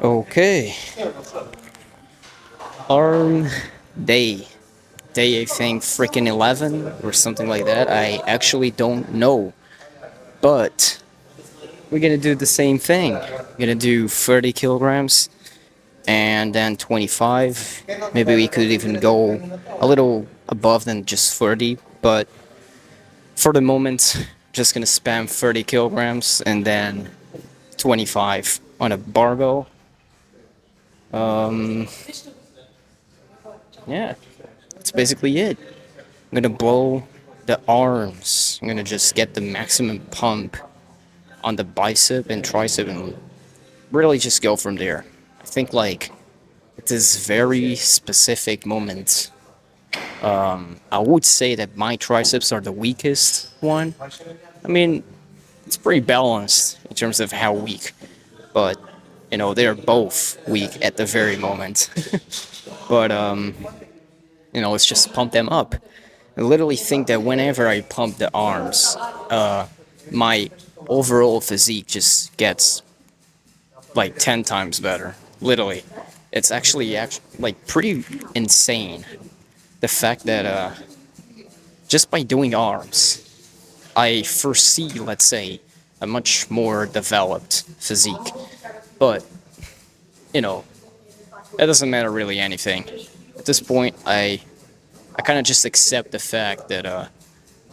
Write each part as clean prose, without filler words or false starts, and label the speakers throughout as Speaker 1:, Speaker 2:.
Speaker 1: Okay. Arm day. Day, I think, freaking 11 or something like that. I actually don't know. But we're gonna do the same thing. We're gonna do 30 kilograms and then 25. Maybe we could even go a little above than just 30. But for the moment, just gonna spam 30 kilograms and then 25 on a barbell. Yeah, that's basically it. I'm gonna blow the arms. I'm gonna just get the maximum pump on the bicep and tricep and really just go from there. I think like at this very specific moment, I would say that my triceps are the weakest one. I mean, it's pretty balanced in terms of how weak, but they're both weak at the very moment. But let's just pump them up. I literally think that whenever I pump the arms, my overall physique just gets like 10 times better. Literally. It's actually like pretty insane. The fact that just by doing arms, I foresee, let's say, a much more developed physique. But, you know, it doesn't matter really anything. At this point, I kind of just accept the fact that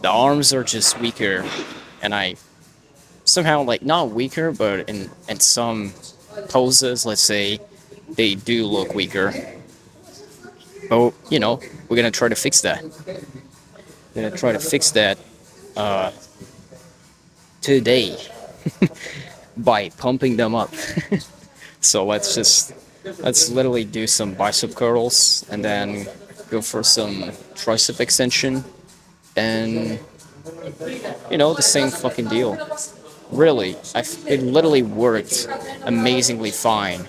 Speaker 1: the arms are just weaker, and I somehow like not weaker, but in some poses, let's say, they do look weaker. But we're gonna try to fix that. We're gonna try to fix that today by pumping them up. So let's literally do some bicep curls and then go for some tricep extension and the same fucking deal. Really, it literally worked amazingly fine.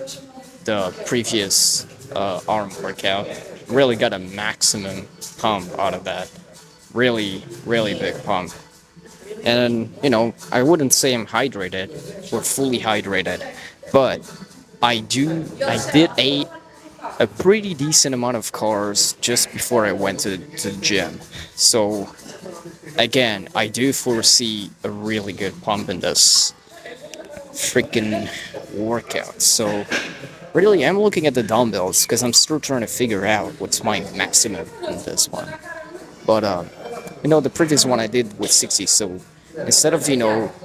Speaker 1: The previous arm workout really got a maximum pump out of that. Really, really big pump. And I wouldn't say I'm hydrated or fully hydrated, but I did eat a pretty decent amount of carbs just before I went to the gym. So again, I do foresee a really good pump in this freaking workout. So really, I'm looking at the dumbbells because I'm still trying to figure out what's my maximum in this one. But the previous one I did with 60. So instead of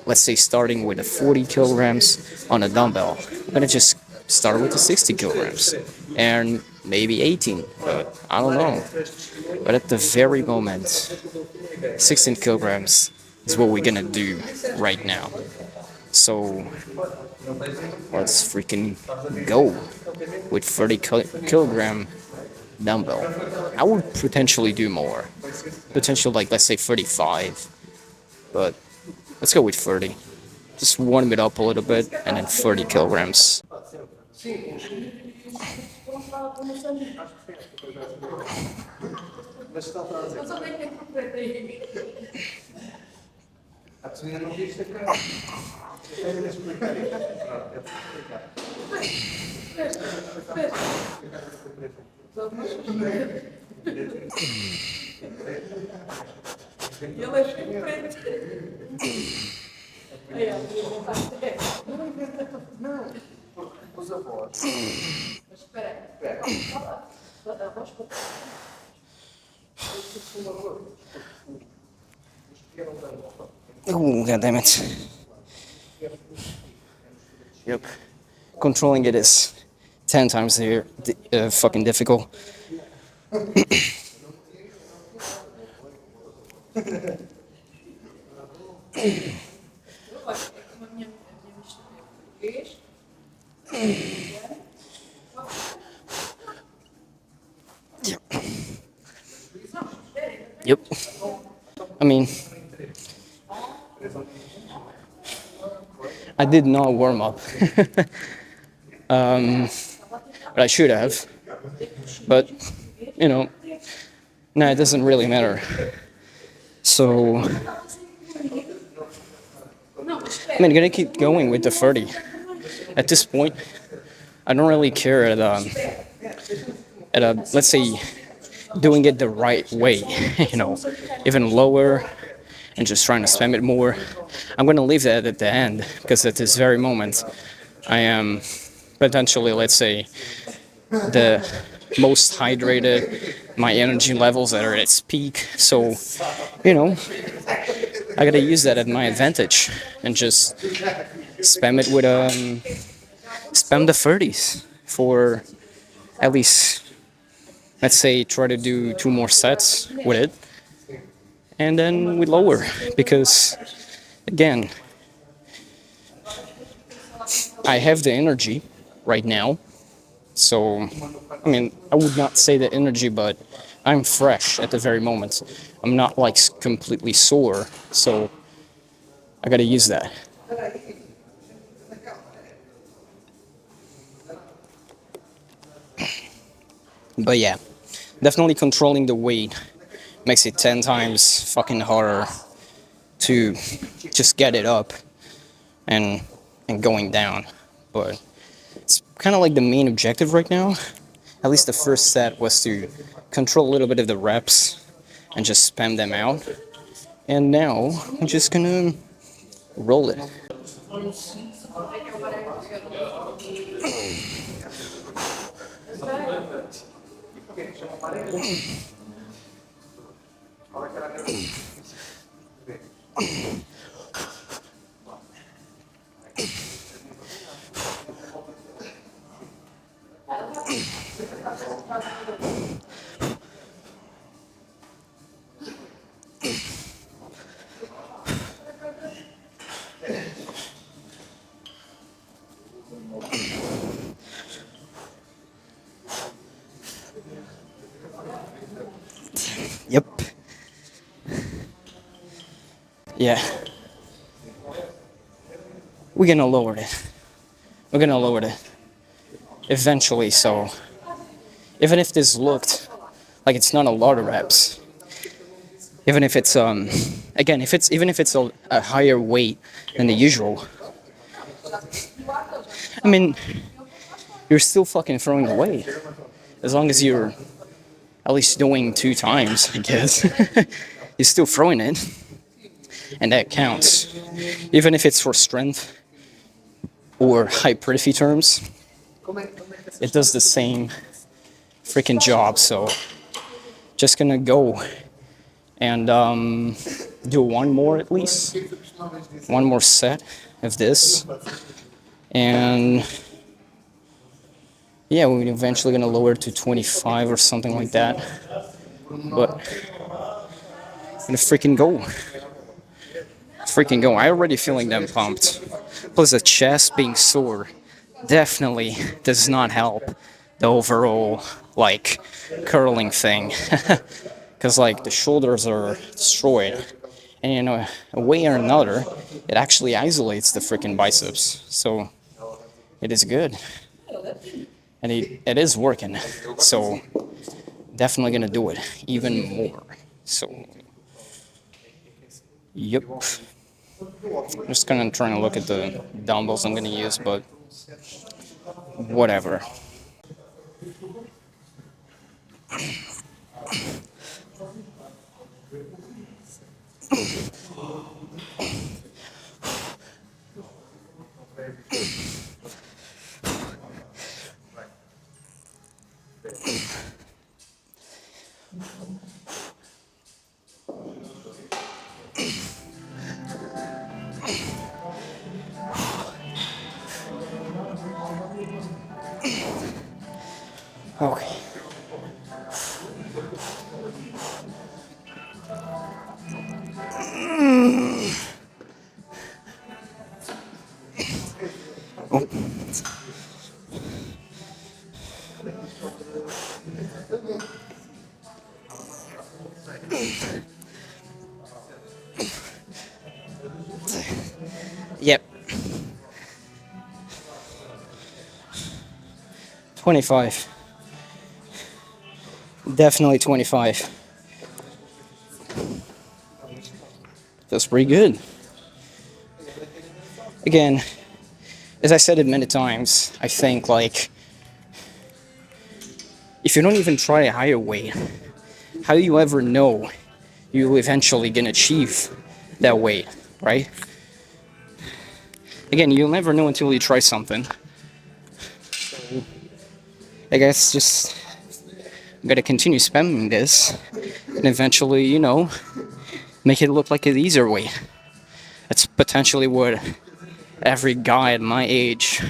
Speaker 1: let's say starting with the 40 kilograms on a dumbbell, I'm gonna just start with the 60 kilograms and maybe 18. But I don't know. But at the very moment, 16 kilograms is what we're gonna do right now. So let's freaking go with 30 kilogram dumbbell. I would potentially do more. Potential like let's say 35, but let's go with 30. Just warm it up a little bit and then 30 kilograms. Oh, god damn it. Yep. Controlling it is 10 times here fucking difficult. Yep. Yep. I mean, I did not warm up. But I should have. But, no, it doesn't really matter. So, I'm gonna keep going with the 30. at this point, I don't really care at a let's say doing it the right way, even lower and just trying to spam it more. I'm gonna leave that at the end because at this very moment, I am potentially, let's say, the most hydrated, my energy levels are at its peak. So, you know, I gotta use that at my advantage and just spam it with spam the 30s for at least, let's say, try to do 2 more sets with it, and then we lower because again, I have the energy right now. So, I mean, I would not say the energy, but I'm fresh at the very moment. I'm not like completely sore, so I gotta use that. But yeah, definitely controlling the weight makes it 10 times fucking harder to just get it up and going down. But it's kind of like the main objective right now. At least the first set was to control a little bit of the reps and just spam them out. And now I'm just gonna roll it. Yep. Yeah. We're gonna lower it. We're gonna lower it eventually. So even if this looked like it's not a lot of reps, even if it's again, if it's even if it's a higher weight than the usual, I mean, you're still fucking throwing away as long as you're at least doing 2 times, I guess. You're still throwing it, and that counts. Even if it's for strength or hypertrophy terms, it does the same freaking job. So just gonna go and do 1 more at least, 1 more set of this, and yeah, we're eventually gonna lower it to 25 or something like that. But I'm gonna freaking go. Freaking go. I already feeling them pumped. Plus the chest being sore definitely does not help the overall like curling thing. Cause like the shoulders are destroyed. And a way or another, it actually isolates the freaking biceps. So it is good. And it is working. So definitely gonna do it even more. So yep. I'm just gonna try and look at the dumbbells I'm gonna use, but whatever. Okay. Oh. Yep. 25. Definitely 25. Feels pretty good. Again, as I said it many times, I think like if you don't even try a higher weight, how do you ever know you eventually gonna achieve that weight, right? Again, you'll never know until you try something. I guess just I'm gonna continue spamming this and eventually, make it look like an easier way. That's potentially what every guy at my age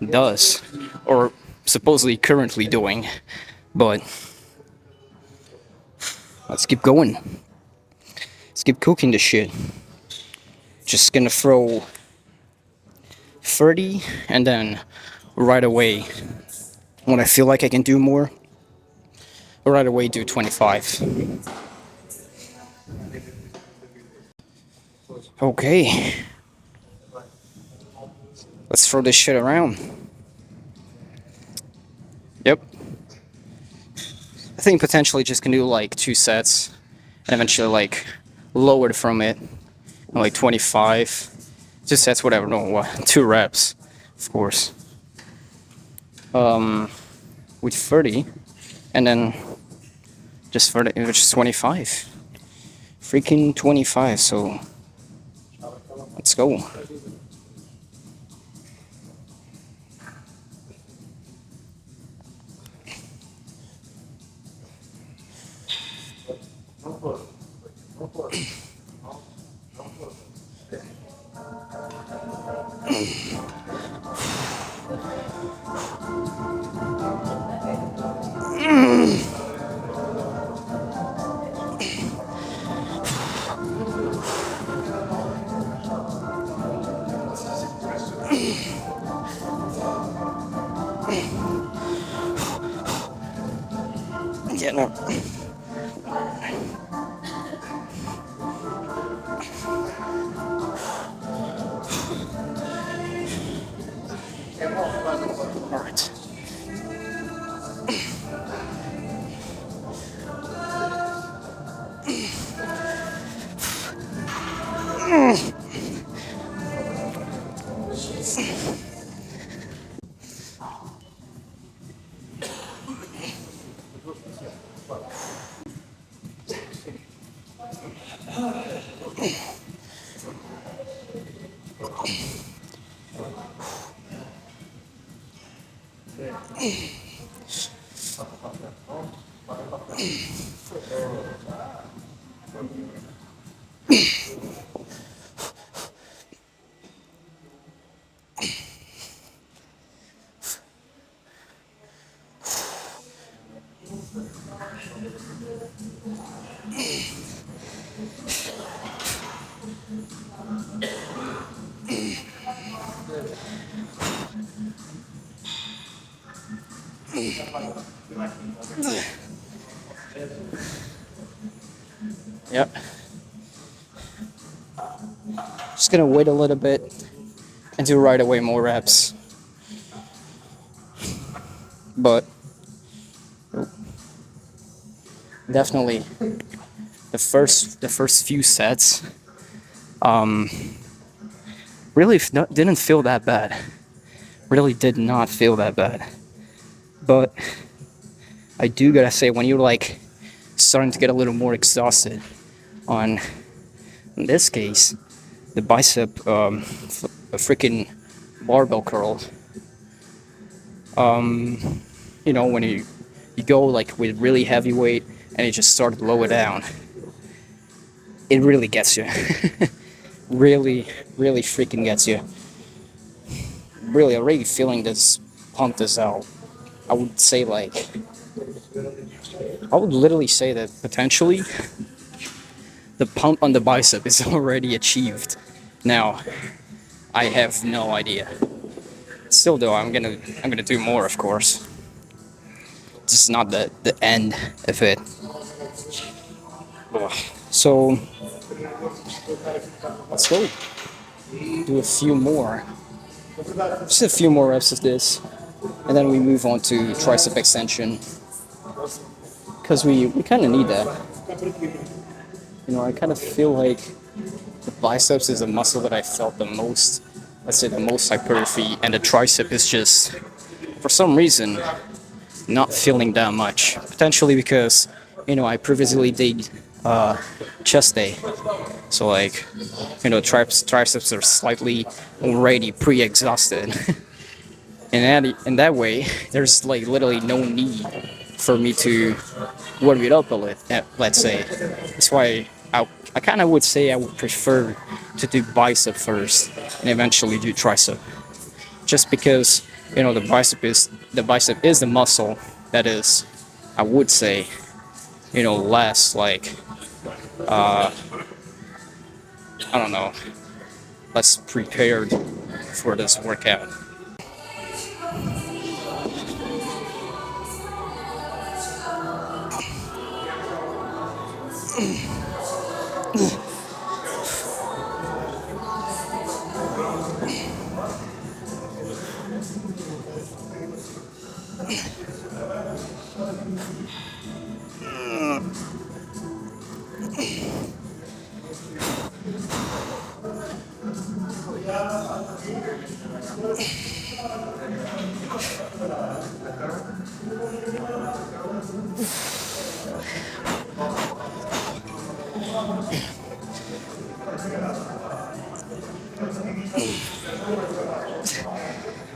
Speaker 1: does, or supposedly currently doing. But let's keep going. Let's keep cooking the shit. Just gonna throw 30 and then right away, when I feel like I can do more, right away do 25. Okay. Let's throw this shit around. Yep. I think potentially just can do like 2 sets and eventually like lowered from it, like 25. 2 sets, whatever, no, what, 2 reps, of course. With 30, and then just 30, which is 25. Freaking 25, so let's go. Yeah, no. All right. Yep. Just gonna wait a little bit and do right away more reps. But definitely the first few sets really didn't feel that bad. Really did not feel that bad. But I do gotta say, when you're like starting to get a little more exhausted on, in this case, the bicep, a freaking barbell curl. When you go like with really heavy weight and you just start to lower down, it really gets you. Really, really freaking gets you. Really, already feeling this pump this out. I would say I would literally say that potentially the pump on the bicep is already achieved. Now, I have no idea. Still though, I'm gonna do more, of course. This is not the end of it. So let's go. Do a few more. Just a few more reps of this. And then we move on to tricep extension. Because we kind of need that. I kind of feel like the biceps is a muscle that I felt the most let's say the most hypertrophy, and the tricep is just for some reason not feeling that much. Potentially because I previously did chest day, so like triceps are slightly already pre-exhausted. In that way, there's like literally no need for me to warm it up a little. Let's say that's why I kind of would say I would prefer to do bicep first and eventually do tricep, just because the bicep is the muscle that is, I would say, less like I don't know, less prepared for this workout.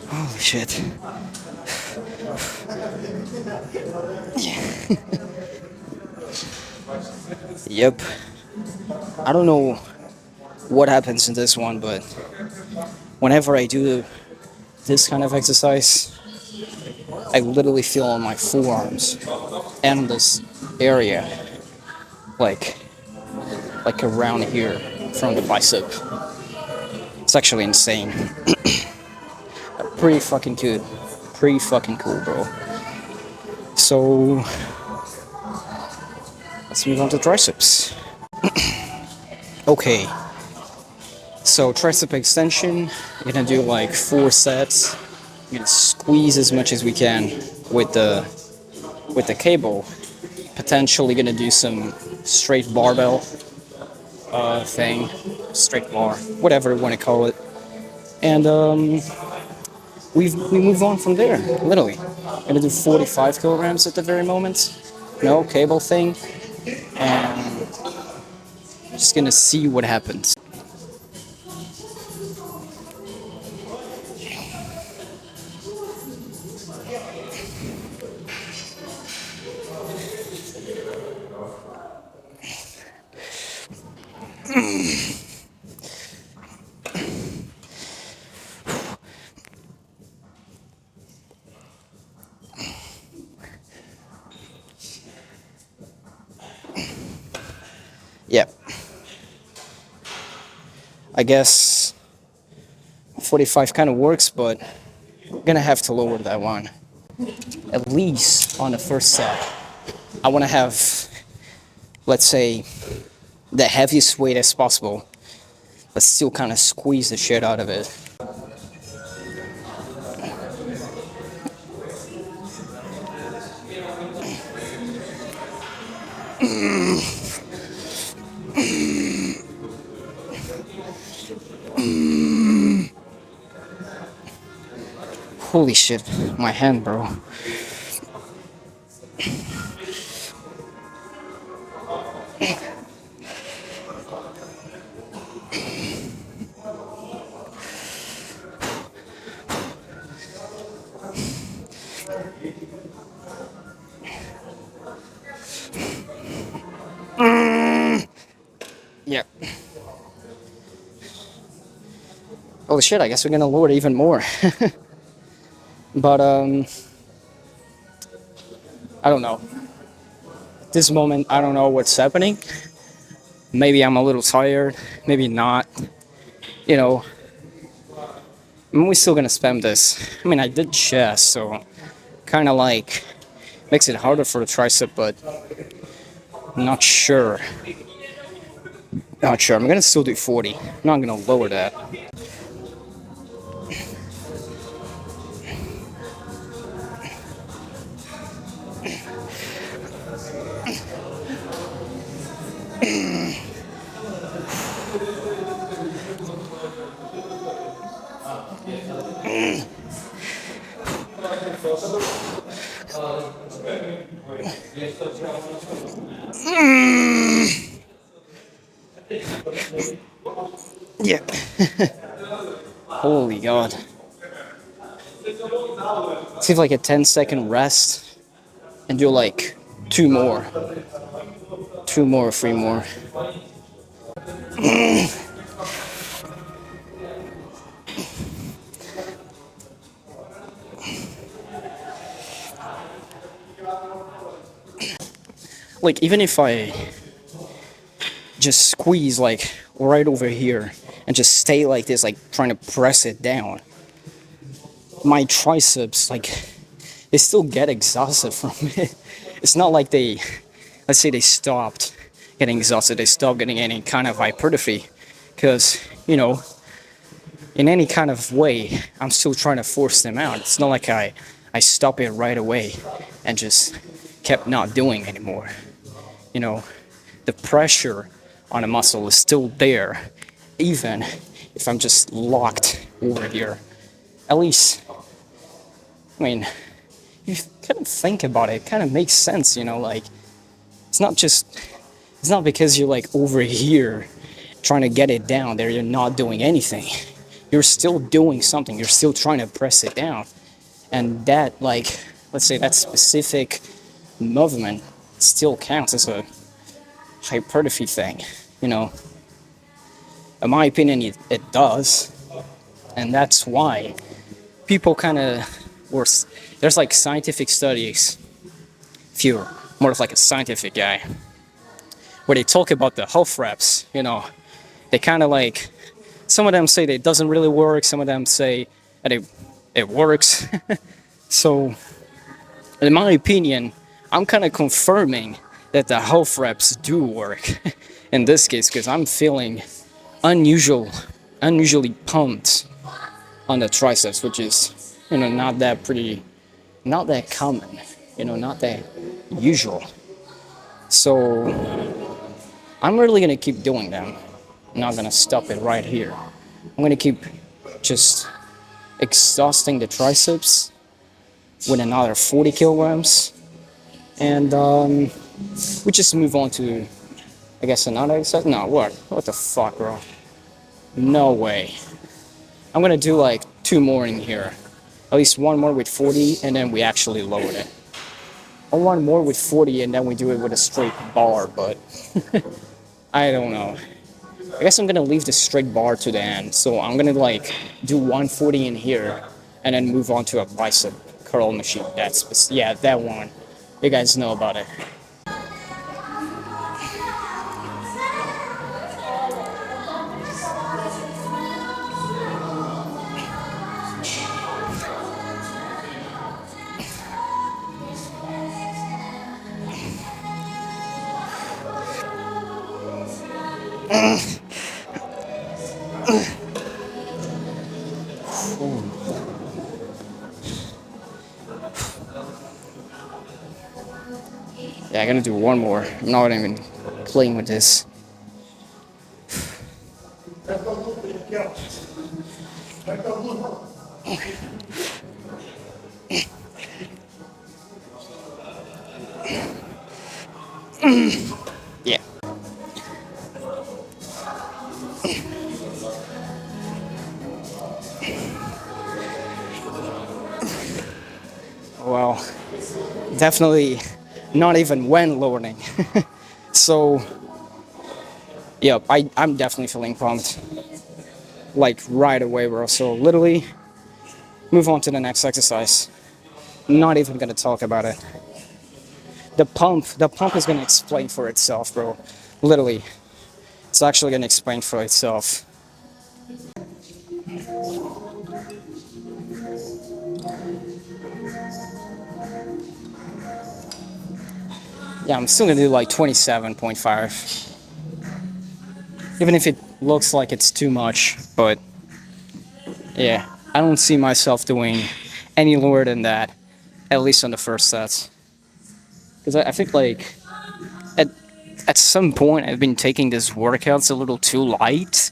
Speaker 1: Holy shit. Yep. I don't know what happens in this one, but whenever I do this kind of exercise, I literally feel on my forearms and this area, like around here from the bicep. It's actually insane. Pretty fucking good. Pretty fucking cool, bro. So let's move on to triceps. Okay. So tricep extension, we're gonna do like 4 sets. We're gonna squeeze as much as we can with the cable. Potentially gonna do some straight barbell thing, straight bar, whatever you want to call it. And we move on from there. Literally, gonna do 45 kilograms at the very moment. No cable thing, and just gonna see what happens. Yep. I guess 45 kind of works, but I'm gonna have to lower that one. At least on the first set. I wanna have, let's say, the heaviest weight as possible, but still kind of squeeze the shit out of it. Holy shit, my hand, bro. Yep. Holy shit, I guess we're gonna lower it even more. But I don't know. This moment, I don't know what's happening. Maybe I'm a little tired, maybe not. You know, we're still gonna spam this. I mean, I did chest, so kind of like makes it harder for the tricep, but I'm not sure. Not sure. I'm gonna still do 40. I'm not gonna lower that. Yeah. Holy God. See if like a 10-second rest and do like two more. Two more, three more. Like even if I just squeeze like right over here and just stay like this, like trying to press it down, my triceps like they still get exhausted from it. It's not like they, let's say they stopped getting exhausted, they stopped getting any kind of hypertrophy, because you know, in any kind of way, I'm still trying to force them out. It's not like I stop it right away and just kept not doing anymore. You know, the pressure on a muscle is still there, even if I'm just locked over here. At least, I mean, if you kind of think about it, it kind of makes sense, you know, like, it's not because you're like over here trying to get it down there, you're not doing anything. You're still doing something, you're still trying to press it down. And that, like, let's say that specific movement still counts as a hypertrophy thing, you know. In my opinion, it does. And that's why people kind of, or there's like scientific studies, if you're more of like a scientific guy, where they talk about the health reps, you know, they kind of like, some of them say that it doesn't really work, some of them say that it works. So, in my opinion, I'm kind of confirming that the health reps do work in this case, because I'm feeling unusually pumped on the triceps, which is, you know, not that common, you know, not that usual. So I'm really gonna keep doing them. I'm not gonna stop it right here. I'm gonna keep just exhausting the triceps with another 40 kilograms, and we just move on to, I guess, another exercise. No, what the fuck, bro? No way. I'm gonna do like two more in here, at least one more with 40, and then we actually lower it. Or one more with 40, and then we do it with a straight bar, but I don't know. I guess I'm gonna leave the straight bar to the end, so I'm gonna like do 140 in here, and then move on to a bicep curl machine. Yeah, that one. You guys know about it. Yeah, I'm gonna do one more. I'm not even playing with this. Yeah. Well, definitely not even when learning. So, yeah, I'm definitely feeling pumped. Like right away, bro. So, literally, move on to the next exercise. Not even gonna talk about it. The pump is gonna explain for itself, bro. Literally, it's actually gonna explain for itself. Yeah, I'm still gonna do like 27.5. Even if it looks like it's too much, but yeah, I don't see myself doing any lower than that, at least on the first sets. Because I think like at at some point I've been taking these workouts a little too light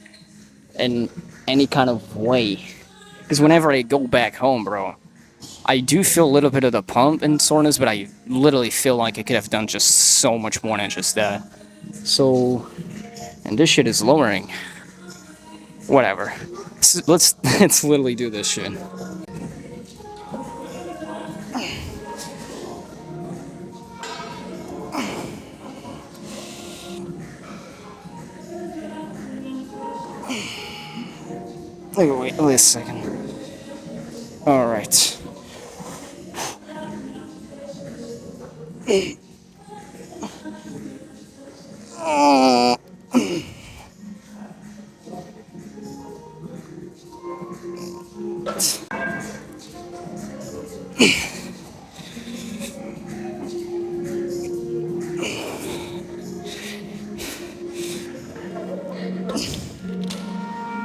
Speaker 1: in any kind of way. Because whenever I go back home, bro, I do feel a little bit of the pump and soreness, but I literally feel like I could have done just so much more than just that. So, and this shit is lowering. Whatever. Let's literally do this shit. Wait a second. All right.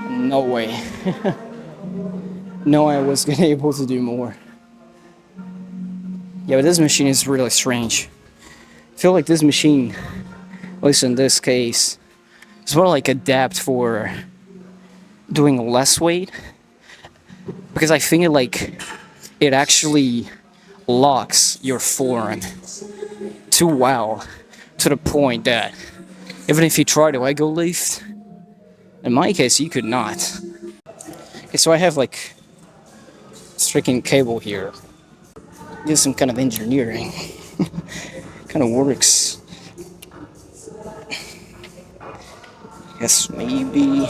Speaker 1: No way. No, I was gonna able to do more. Yeah, but this machine is really strange. I feel like this machine, at least in this case, is more like adapt for doing less weight. Because I think it actually locks your forearm too well to the point that even if you try to leg lift, in my case, you could not. Okay, so I have like striking cable here. Do some kind of engineering. Kind of works. Guess maybe.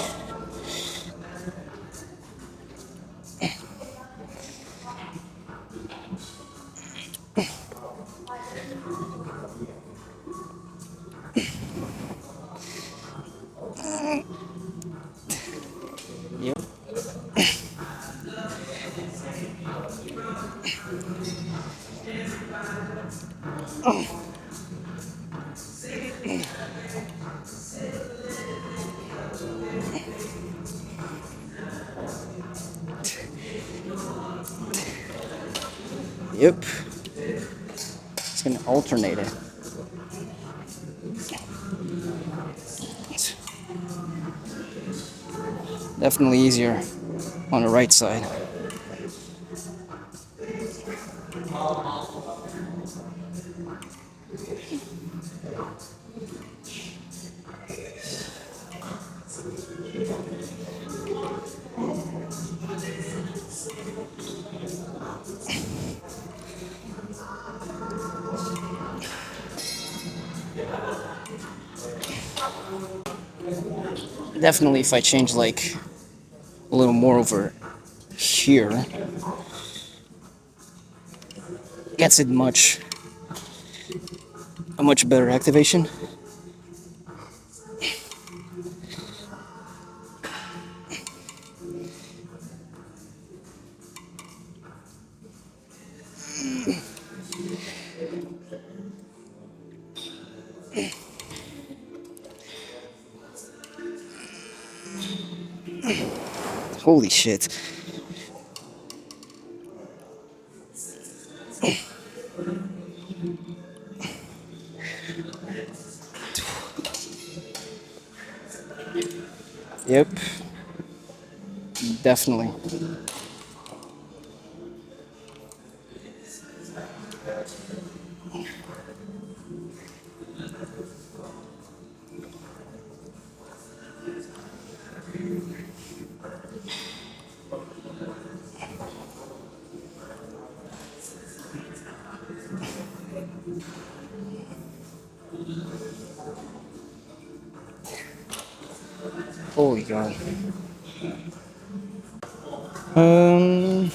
Speaker 1: Yep. Yep. It's gonna alternate it. Definitely easier on the right side. Definitely if I change like a little more over here, gets it a much better activation. Holy shit. Yep. Definitely. Holy god. 10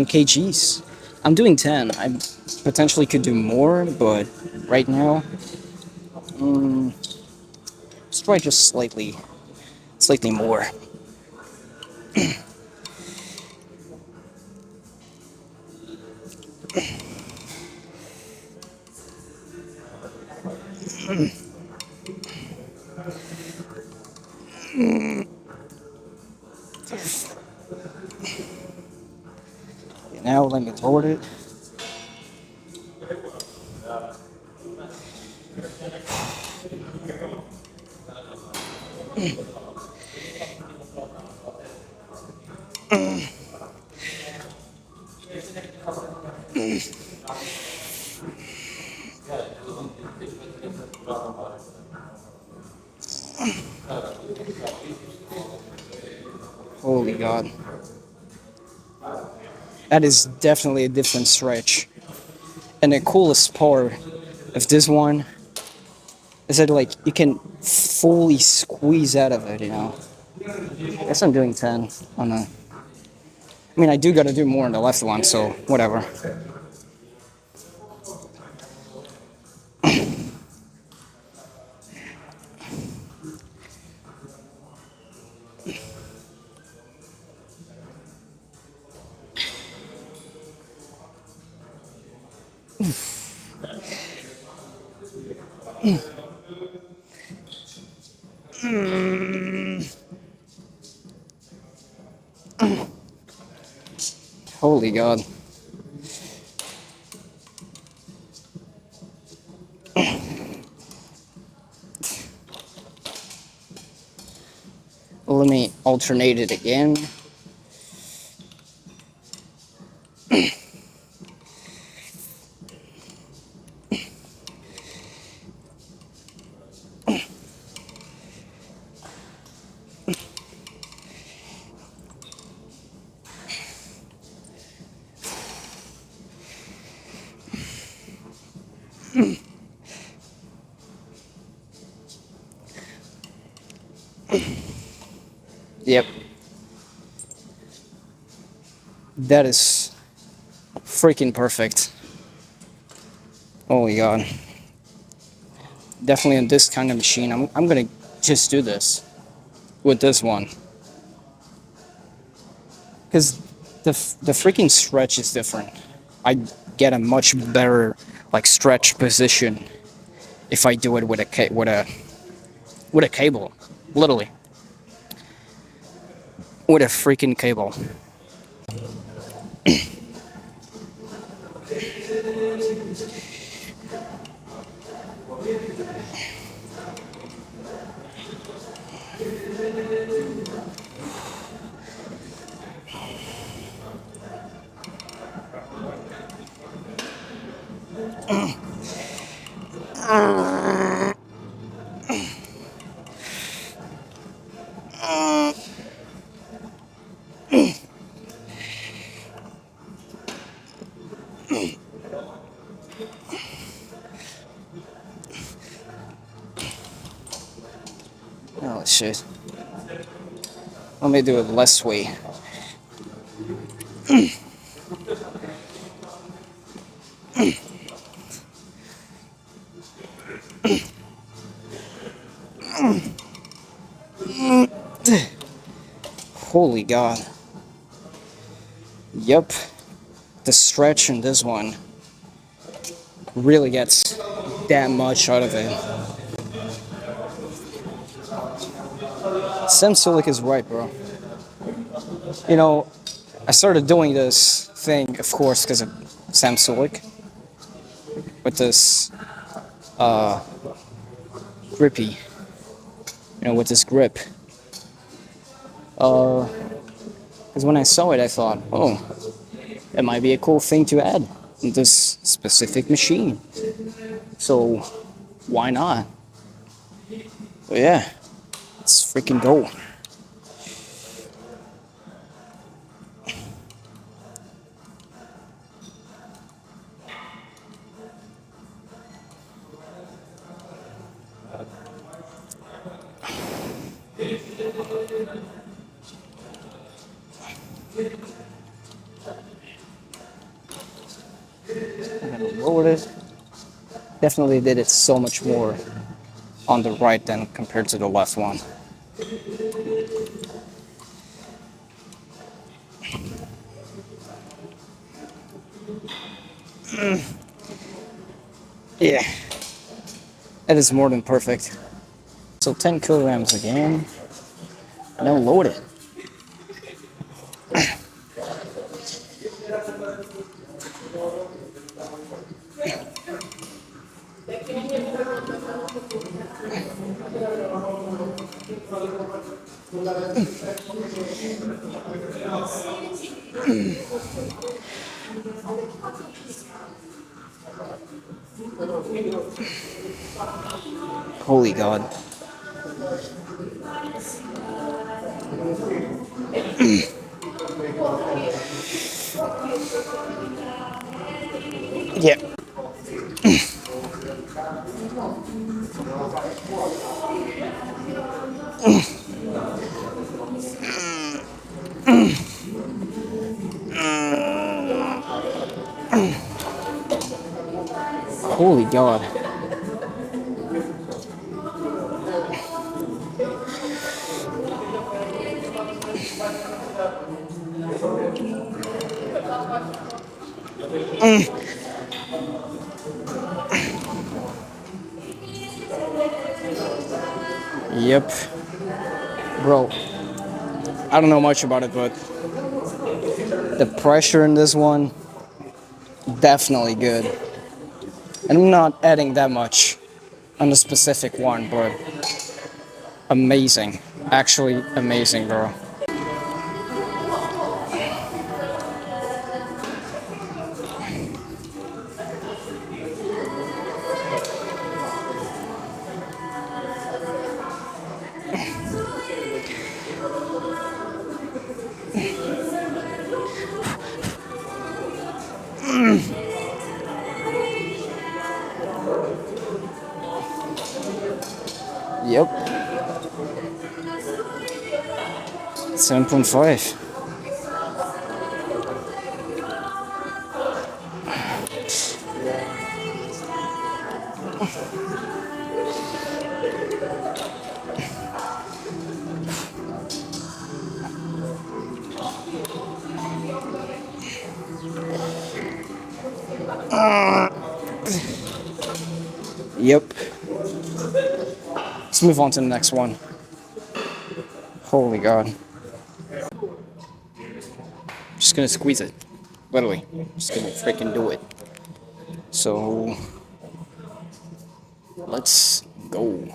Speaker 1: kgs. I'm doing 10. I potentially could do more, but right now, let's try just slightly more. Now let me lower it.
Speaker 2: Holy God. That is definitely a different stretch. And the coolest part of this one is that like you can fully squeeze out of it, you know. I guess I'm doing 10 on the. I mean, I do gotta do more on the left one, so whatever. Holy God. Let me alternate it again. Yep. That is freaking perfect. Holy God. Definitely on this kind of machine, I'm gonna just do this with this one. Because the freaking stretch is different. I get a much better like stretch position if I do it with a cable, literally with a freaking cable. Oh shit. Let me do it less way. Holy God. Yep. The stretch in this one really gets that much out of it. Samsulik is right, bro. You know, I started doing this thing, of course, because of Samsulik. With this grippy. You know, with this grip. Because when I saw it, I thought, oh, it might be a cool thing to add in this specific machine. So, why not? But yeah, let's freaking go. I'm gonna lower it. Definitely did it so much more on the right than compared to the left one. Yeah, that is more than perfect. So 10 kilograms again. Now load it. Holy God. Yeah. Holy God. Yep. Bro, I don't know much about it, but the pressure in this one, definitely good. And I'm not adding that much on the specific one, but amazing. Actually amazing, bro. Yep. 7.5. Yep. Let's move on to the next one. Holy God. Just gonna squeeze it. Literally. Just gonna freaking do it. So let's go.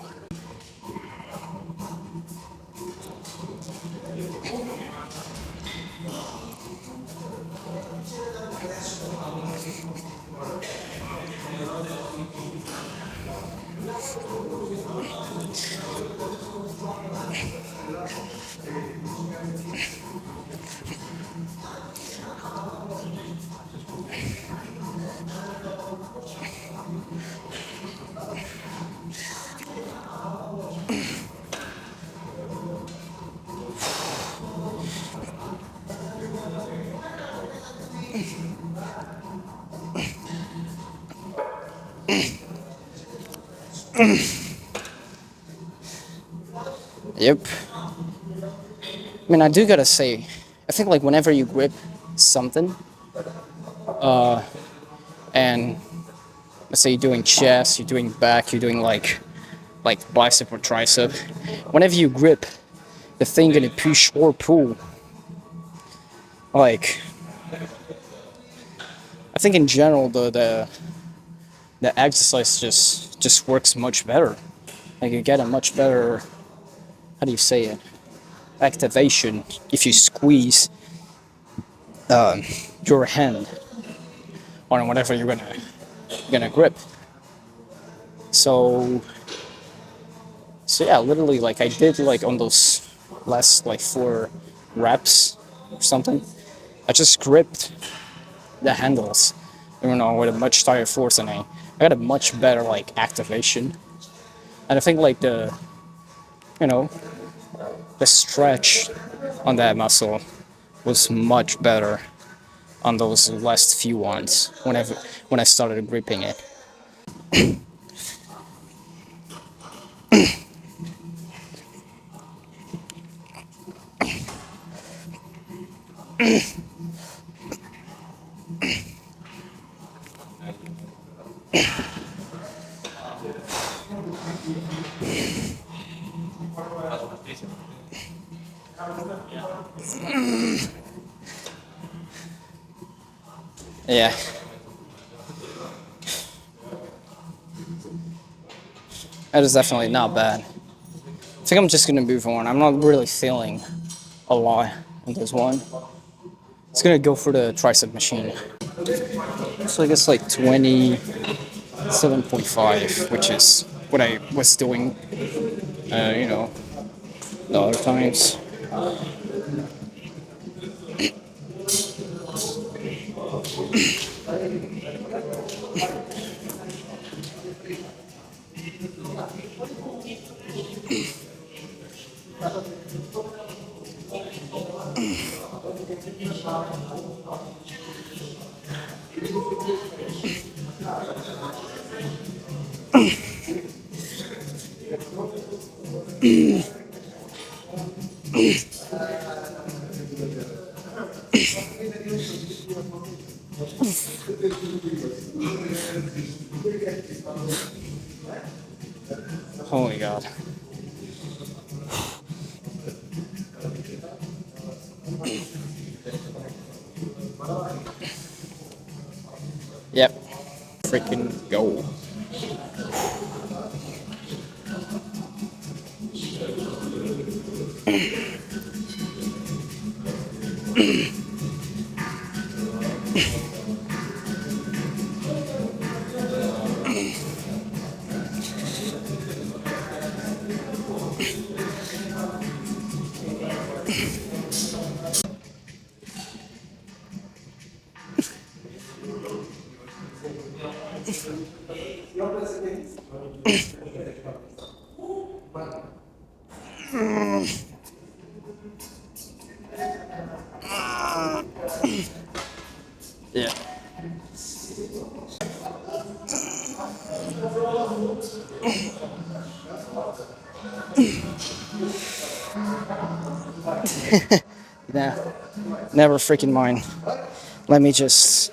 Speaker 2: Yep. I mean, I do gotta say, I think like whenever you grip something, and let's say you're doing chest, you're doing back, you're doing like bicep or tricep, whenever you grip the thing gonna push or pull, like I think in general the exercise just works much better. Like you get a much better, how do you say it, activation if you squeeze your hand on whatever you're gonna grip. So yeah, literally like I did like on those last like 4 reps or something, I just gripped the handles, you know, with a much higher force, and I got a much better like activation. And I think like you know, the stretch on that muscle was much better on those last few ones when I started gripping it. Yeah. That is definitely not bad. I think I'm just gonna move on. I'm not really feeling a lot in this one. It's gonna go for the tricep machine. So I guess like 27.5, which is what I was doing, you know, the other times. Holy God. Yep. Freaking go. Yeah. Nah, never freaking mind. Let me just.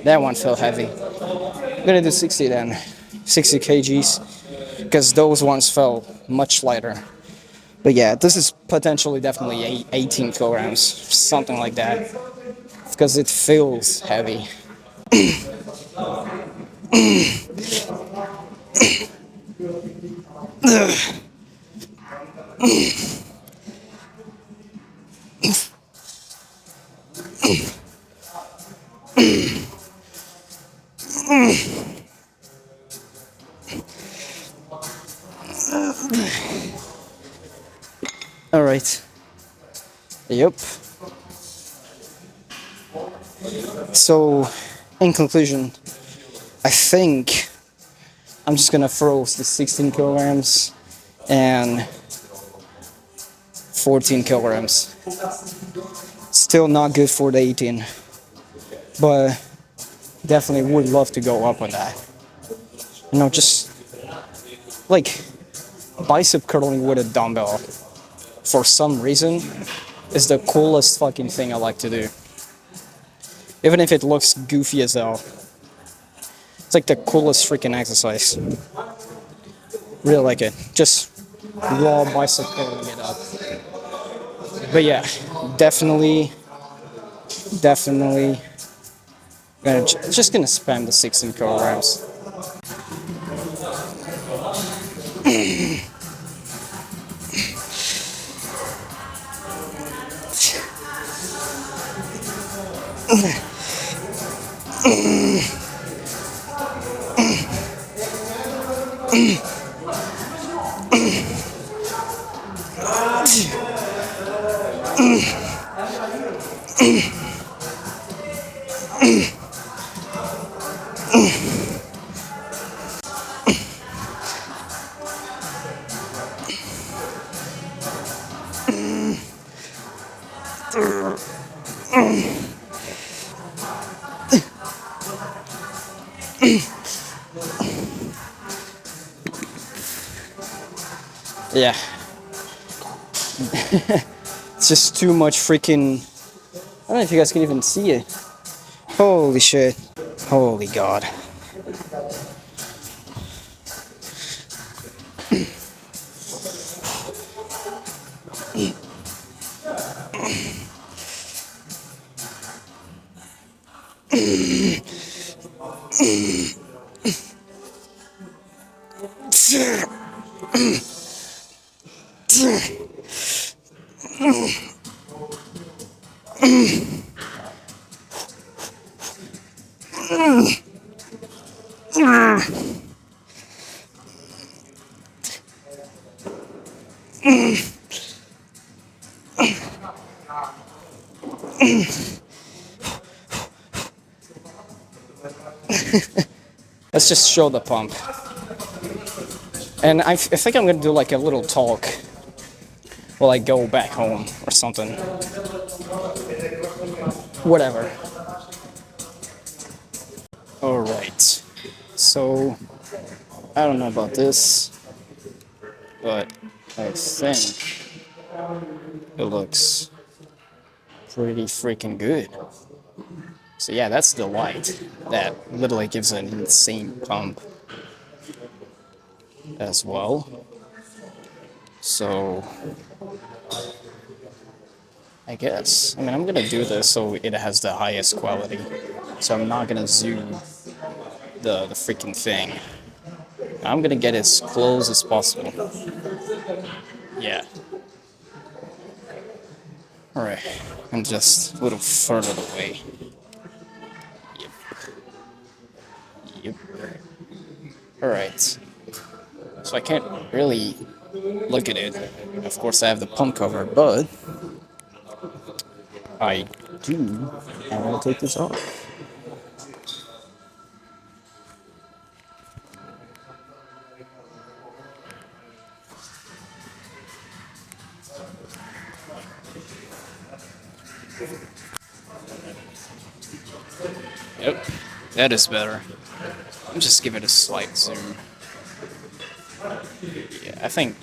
Speaker 2: That one felt heavy. I'm gonna do 60 then. 60 kgs, because those ones felt much lighter. But yeah, this is potentially definitely 18 kilograms, something like that, because it feels heavy. All right. Yep. So, in conclusion, I think I'm just gonna throw the 16 kilograms and 14 kilograms. Still not good for the 18, but definitely would love to go up on that. You know, just like bicep curling with a dumbbell for some reason is the coolest fucking thing I like to do. Even if it looks goofy as hell. It's like the coolest freaking exercise. Really like it. Just raw bicep curling it up. But yeah, definitely just gonna spam the 16 kilograms. Yeah. It's just too much freaking don't know if you guys can even see it. Holy shit. Holy god. Let's just show the pump. And I think I'm gonna do like a little talk while I go back home or something. Whatever. Alright. So, I don't know about this, but I think it looks pretty freaking good. So yeah, that's the light. That literally gives an insane pump as well. So I guess. I mean, I'm gonna do this so it has the highest quality. So I'm not gonna zoom the freaking thing. I'm gonna get as close as possible. Yeah. Alright. And just a little further away. Yep. Yep. Alright. So I can't really look at it. Of course I have the pump cover, but I do. I'm gonna take this off. Yep, that is better. I'll just give it a slight zoom. Yeah, I think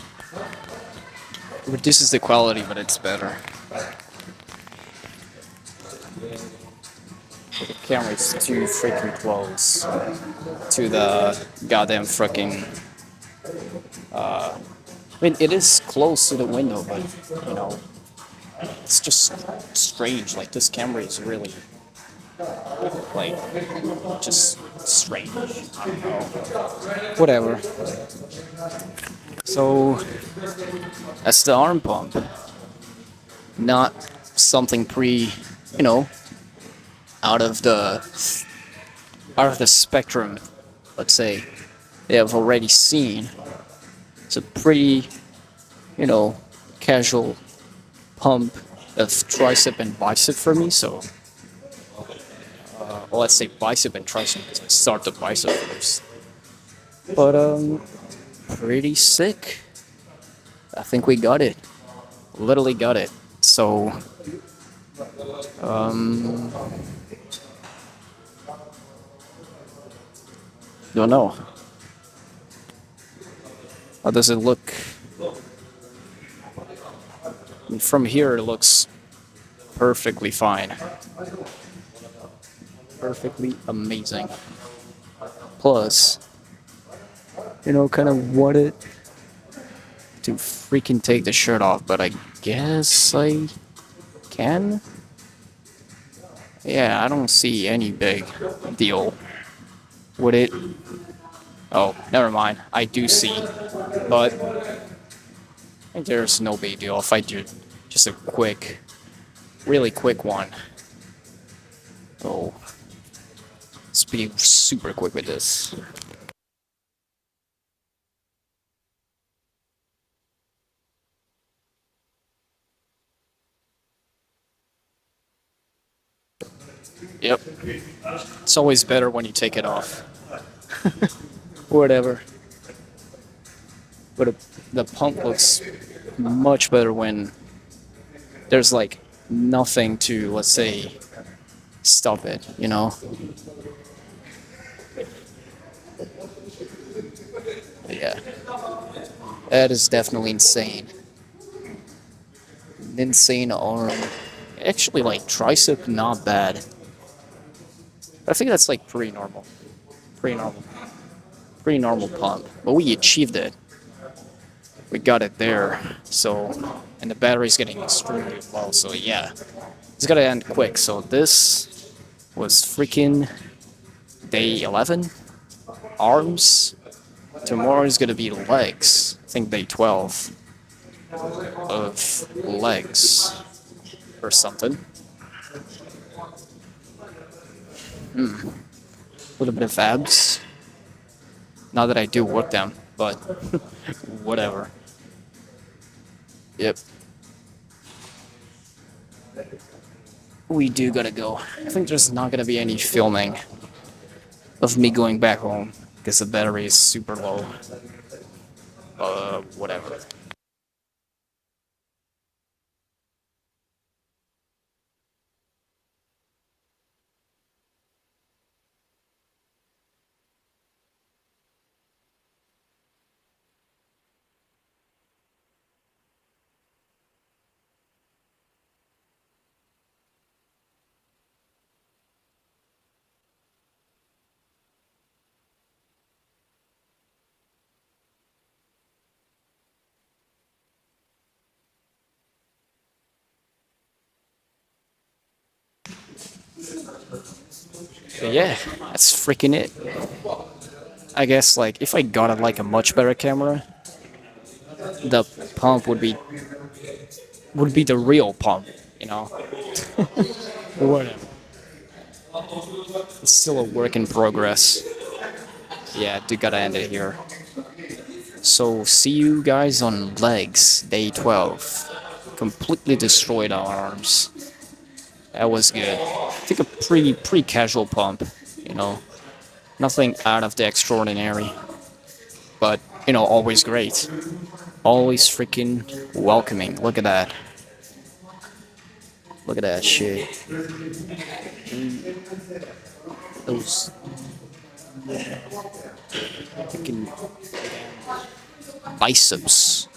Speaker 2: it reduces the quality, but it's better. The camera's too freaking close to the goddamn freaking. I mean, it is close to the window, but you know, it's just strange. Like this camera is really like just strange. I don't know. Whatever. So that's the arm pump. Not something you know, out of the spectrum, let's say, they have already seen. It's a pretty, you know, casual pump of tricep and bicep for me. So, well, let's say bicep and tricep because I start the bicep first. But pretty sick. I think we got it. Literally got it. So, don't know. How does it look? From here, it looks perfectly fine. Perfectly amazing. Plus, you know, kind of wanted to freaking take the shirt off, but I guess I can? Yeah, I don't see any big deal with it. Oh, never mind. I do see, but there's no big deal if I do just a quick, really quick one. Oh, let's be super quick with this. Yep. It's always better when you take it off. Whatever. But the pump looks much better when there's like nothing to, let's say, stop it, you know? But yeah. That is definitely insane. An insane arm.
Speaker 1: Actually, like tricep, not bad. But I think that's like pretty normal. Pretty normal. Pretty normal pump. But we achieved it. We got it there. So, and the battery's getting extremely low. So yeah, it's gotta end quick. So this was freaking day 11. Arms. Tomorrow is gonna be legs. I think day 12 of legs or something. A little bit of abs. Not that I do work them, but whatever. Yep. We do gotta go. I think there's not gonna be any filming of me going back home because the battery is super low. Whatever. But yeah, that's freaking it. I guess like if I got it like a much better camera, the pump would be the real pump, you know. Whatever. It's still a work in progress. Yeah, do gotta end it here. So see you guys on legs, day 12. Completely destroyed our arms. That was good. I think a pretty casual pump, you know. Nothing out of the extraordinary. But, you know, always great. Always freaking welcoming. Look at that. Look at that shit. Those freaking biceps.